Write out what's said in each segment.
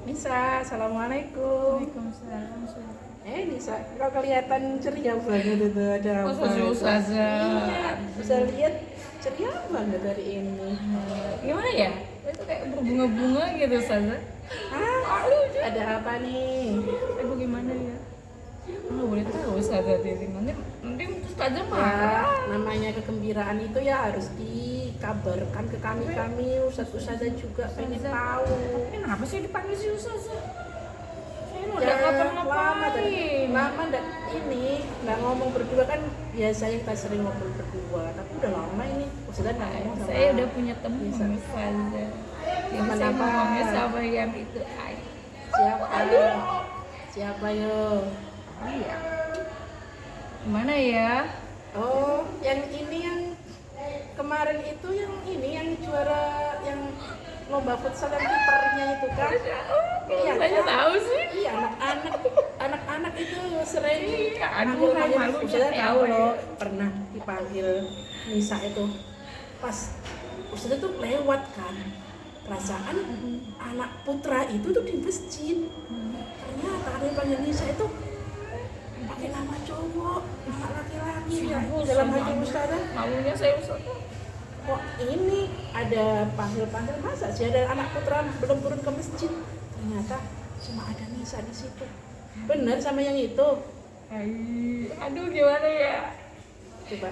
Nisa, assalamualaikum. Waalaikumsalam. Nisa, kau kelihatan ceria banget itu, ada apa? Ustazah. Iya, bisa lihat ceria banget hari ini. Gimana ya? Itu kayak berbunga-bunga gitu, Ustazah. Ada apa nih? Gimana ya? Nggak boleh tahu, Ustazah. Nanti Ustazah Ya, marah. namanya kegembiraan itu ya harus dikabarkan ke kami ustazah juga pengen tahu. Kenapa sih dipanggil si Ustazah? Saya udah Ya, ngapa-ngapain. lama dan ini nggak ngomong berdua kan biasanya kita sering ngobrol berdua, tapi udah lama ini ustazah nggak ngomong sama. Saya udah punya teman, Ustazah. Yang Teman saya apa? ngomongnya sama yang itu. Siapa? Siapa yo? Iya. Gimana ya? Oh, yang ini yang kemarin itu yang juara yang lomba futsal yang kipernya itu kan? Iya, Saya kan? tahu sih. Iya, anak-anak itu sering Aduh, malu Ustazah ya, tahu apa ya? loh, pernah dipanggil Nisa itu pas Ustazah tuh lewat kan. Perasaan anak putra itu tuh di masjid. Ternyata ada yang panggil Nisa itu pakai nama cowok, nama laki-laki ya. Dalam hati Ustazah, Malunya saya Ustazah. kok ini ada panggil-panggil, masa sih ada anak putra belum turun ke masjid, ternyata cuma ada Nisa di situ. Bener sama yang itu? Aduh, gimana ya? Coba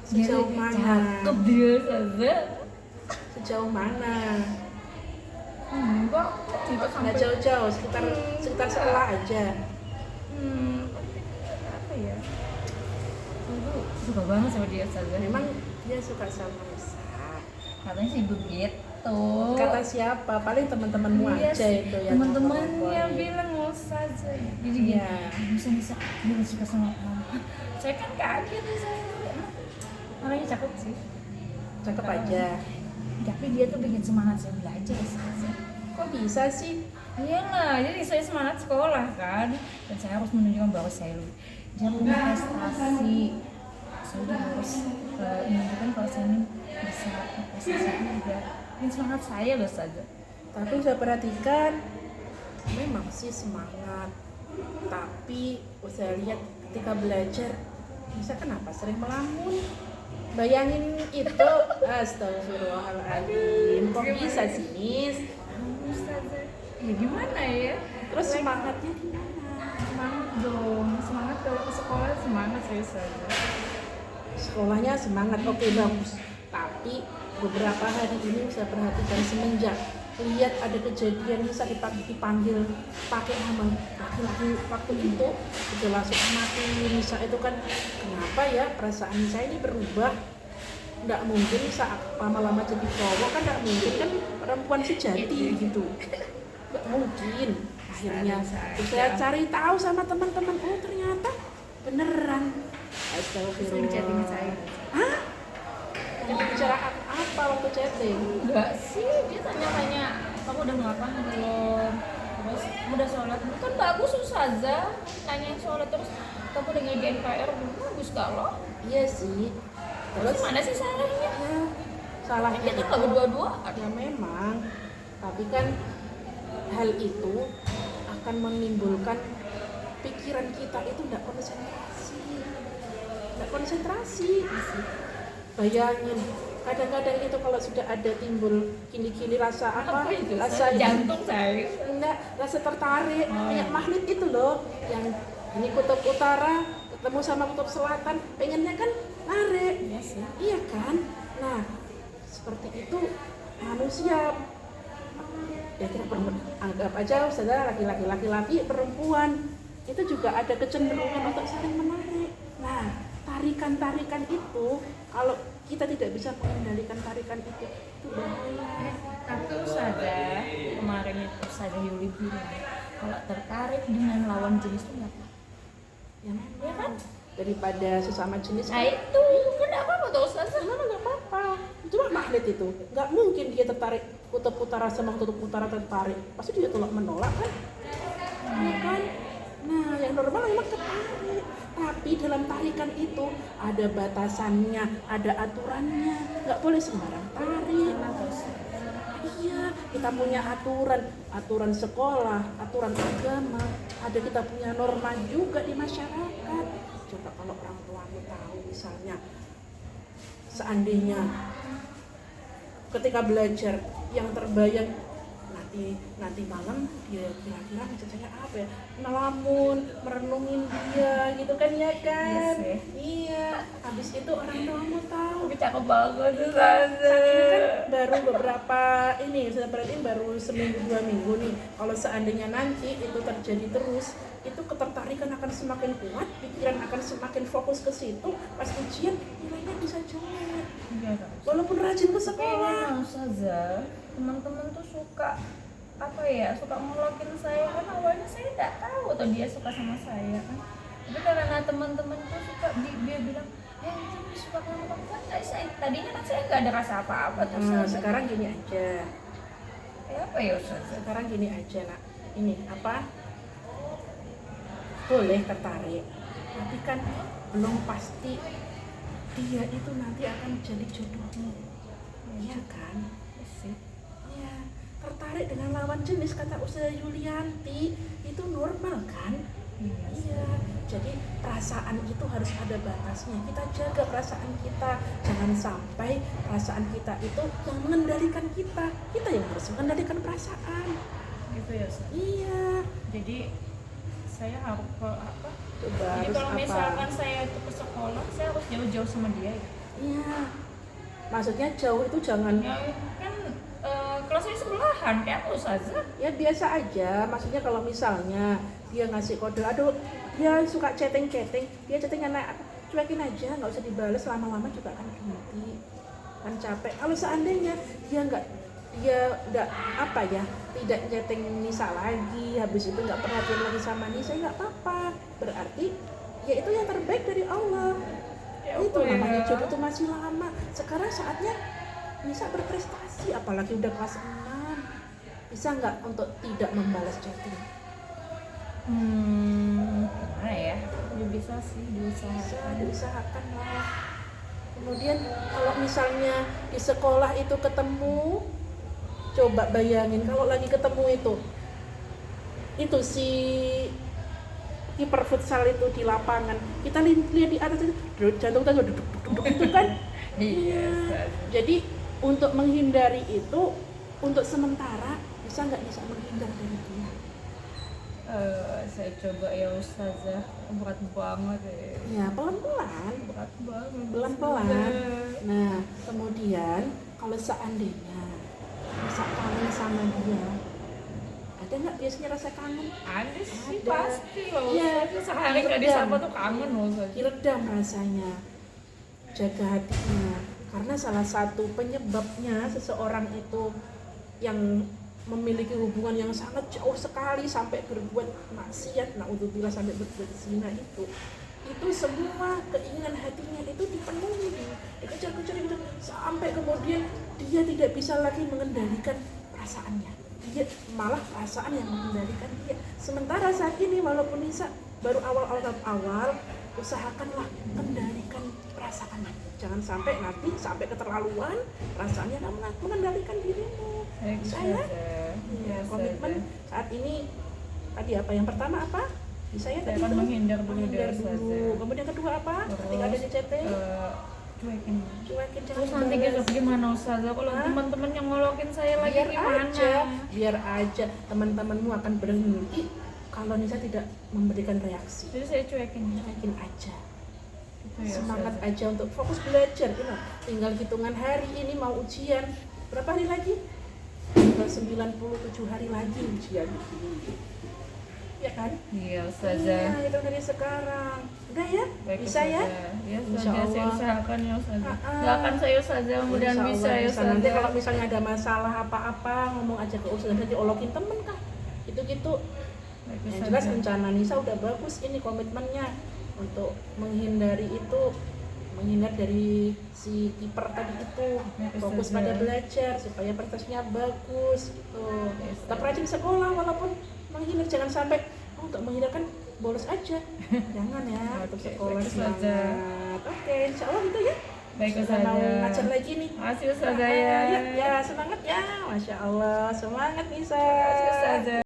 sejauh mana? Cakep dia Ustazah. Sejauh mana? Enggak Nggak sampai jauh-jauh, sekitar sekolah aja. apa ya? Aku suka banget sama dia Ustazah. Memang dia suka sama Nisa. Katanya sih begitu. Kata siapa? Paling teman-temanmu Iya aja sih, itu yang teman-temannya ngomong-ngomong. bilang Ustazah. Jadi gini, Iya. bisa dia suka sama kamu. Saya kan kaget nih saya. Orangnya cakep sih. Cakep aja. Tapi dia tuh bikin semangat saya belajar Ustazah. Kok bisa sih? Iyalah, jadi saya semangat sekolah kan, dan saya harus menunjukkan bahwa saya punya prestasi. Saya juga harus menunjukkan kalau saya ini bisa prestasi juga. Ini semangat saya loh saja. Tapi saya perhatikan memang sih semangat. Tapi saya lihat ketika belajar bisa kenapa sering melamun? Bayangin itu, astagfirullahaladzim. Kok bisa sih, Nis? Ustazah, ya gimana ya? Terus semangatnya di mana? Semangat dong, semangat kalau ke sekolah semangat saya saja. Sekolahnya semangat, oke bagus. Tapi beberapa hari ini saya perhatikan semenjak lihat ada kejadian Nisa dipanggil pakai nama laki-laki waktu itu udah langsung mati. Nisa itu kan kenapa ya perasaan Nisa ini berubah? Nggak mungkin Nisa lama-lama jadi cowok kan, nggak mungkin kan perempuan sejati gitu, nggak mungkin. Akhirnya saya cari tahu sama teman-teman, oh ternyata beneran. Astagfirullah. Chatting saya. Hah? Jadi bicara apa waktu chatting? Enggak sih, dia tanya-tanya, kamu udah makan belum? Terus kamu udah sholat? Kan bagus Ustazah, tanyain sholat terus kamu udah ngerjain PR belum? Bagus kalau. Iya sih. Terus mana sih salahnya? Ya, salahnya Kita itu nggak berdua-dua. ya memang, tapi kan hal itu akan menimbulkan pikiran kita itu nggak konsentrasi. Bayangin, kadang-kadang itu kalau sudah ada timbul kini-kini rasa apa? itu? Rasa Jantung saya. enggak, rasa tertarik, kayak magnet itu loh, yang ini kutub utara ketemu sama kutub selatan, pengennya kan lari. Iya sih. Iya kan? Nah, seperti itu manusia. Ya kita anggap aja saudara laki-laki perempuan itu juga ada kecenderungan untuk saling menarik. Nah, tarikan itu kalau kita tidak bisa mengendalikan tarikan itu bahaya. Tapi Ustazah, kemarin itu Ustazah Yuli bilang kalau tertarik dengan lawan jenis itu nggak apa-apa. Ya kan? Daripada sesama jenis. Nah itu kan nggak apa-apa tuh Ustazah. Kenapa nggak apa-apa? Cuma magnet itu, nggak mungkin dia tertarik kutub utara sama kutub utara tertarik. Pasti dia menolak kan? Ya kan? Nah, yang normal memang tertarik. Tapi dalam tarikan itu ada batasannya, ada aturannya. Nggak boleh sembarang tarik. Iya, kita punya aturan sekolah, aturan agama, ada kita punya norma juga di masyarakat. Coba kalau orang tuamu tahu misalnya, seandainya ketika belajar yang terbayang nanti malam dia kira-kira ngajak saya apa ya, melamun, merenungin dia gitu kan ya kan. Yes, iya, habis itu orang tuamu tahu. Tapi cakep banget tuh Saat ini kan baru beberapa ini, saya perhatiin baru seminggu 2 minggu nih. Kalau seandainya nanti itu terjadi terus, itu ketertarikan akan semakin kuat, pikiran akan semakin fokus ke situ. Pas ujian nilainya bisa jelek, walaupun rajin ke sekolah. Kayaknya Ustazah, teman-teman tuh suka ngolokin saya kan, awalnya saya nggak tahu atau dia suka sama saya kan, tapi karena teman-teman tuh suka dia bilang kamu suka sama perempuan nggak, saya tadinya kan saya nggak ada rasa apa-apa tuh. Sekarang gini aja, apa ya Ustazah? sekarang gini aja nak, ini apa, boleh tertarik, tapi kan belum pasti dia itu nanti akan jadi jodohmu, iya kan? Sih. Iya, tertarik dengan lawan jenis, kata Ustazah Yulianti, itu normal kan? Iya, jadi perasaan itu harus ada batasnya. Kita jaga perasaan kita, jangan sampai perasaan kita itu yang mengendalikan kita. Kita yang harus mengendalikan perasaan. Gitu ya Ustazah? Iya. Jadi saya harus apa? Coba Jadi harus kalau apa? misalkan saya itu ke sekolah, saya harus jauh-jauh sama dia ya? Iya. Maksudnya jauh itu jangan. Ya kan kelasnya sebelahan kayak aku Ustazah. Ya biasa aja. Maksudnya kalau misalnya dia ngasih kode, aduh dia suka chatting, dia chatting anak, cuekin aja, nggak usah dibales, lama-lama juga akan berhenti, kan capek. Kalau seandainya dia udah apa ya, tidak chatting Nisa lagi, habis itu nggak perhatian lagi sama Nisa, nggak apa-apa, berarti ya itu yang terbaik dari Allah. Ya, Itu ya. namanya jodoh itu masih lama. Sekarang saatnya Nisa berprestasi, apalagi udah kelas 6, bisa nggak untuk tidak membalas chatting? Gimana ya? Ya bisa sih Diusahakan lah. Kemudian kalau misalnya di sekolah itu ketemu, coba bayangin kalau lagi ketemu itu si kiper futsal itu di lapangan, kita lihat di atas itu jantung kita duduk itu kan. Iya. Jadi untuk menghindari itu, untuk sementara bisa menghindar dari dia. Saya coba ya Ustazah, berat banget ya. Ya pelan-pelan. Berat banget. Pelan-pelan. Nah, kemudian kalau seandainya bisa kangen sama dia, ada nggak biasanya rasa kangen? Ada sih, Ada. pasti loh. Iya. Sehari nggak disapa tuh kangen loh Ustazah. Diredam rasanya. Jaga hatinya. Karena salah satu penyebabnya seseorang itu yang memiliki hubungan yang sangat jauh sekali sampai berbuat maksiat, naudzubillah, sampai berbuat zina, itu semua keinginan hatinya itu dipenuhi, dikejar-kejar gitu, sampai kemudian dia tidak bisa lagi mengendalikan perasaannya, dia malah perasaan yang mengendalikan dia. Sementara saat ini walaupun Nisa baru awal, usahakanlah kendalikan perasaannya, jangan sampai nanti sampai keterlaluan perasaannya mengendalikan dirimu. Saya ya, komitmen saat ini tadi apa, yang pertama apa? Saya tadi akan itu menghindar dulu. Kemudian kedua apa? Ketika ada di chatting, cuekin, Terus nanti gitu gimana Ustazah kalau teman-teman yang ngolokin saya lagi gimana? Biar aja teman-temanmu akan berhenti kalau Nisa tidak memberikan reaksi. Jadi saya cuekin aja. Gitu ya, Semangat Ustazah. aja untuk fokus belajar. Tinggal hitungan hari, ini mau ujian berapa hari lagi? Tinggal 97 hari lagi ujian. Ya kan? Iya Ustazah. Iya, itu dari sekarang. Udah ya? Baik, Bisa ya? Ya Insya Ustazah, saya Allah. usahakan ya Ustazah. Gak akan saya Ustazah, mudah-mudahan Insya bisa Allah ya bisa. Nanti Ustazah. kalau misalnya ada masalah apa-apa, ngomong aja ke Ustazah, nanti olokin temen kah? Itu-gitu. Baik, Yang Ustazah. jelas rencana Nisa udah bagus ini komitmennya untuk menghindar dari si kiper tadi itu, fokus pada belajar supaya prestasinya bagus gitu. Tetap rajin sekolah walaupun menghindar, jangan sampai untuk menghindarkan bolos aja, jangan ya, tetap sekolah semangat. Oke, insya Allah gitu ya. Baik Sudah mau Ustazah. ngajar lagi nih. Makasih Ustazah ya. Ya, semangat ya, Masya Allah, semangat Nisa. Makasih Ustazah.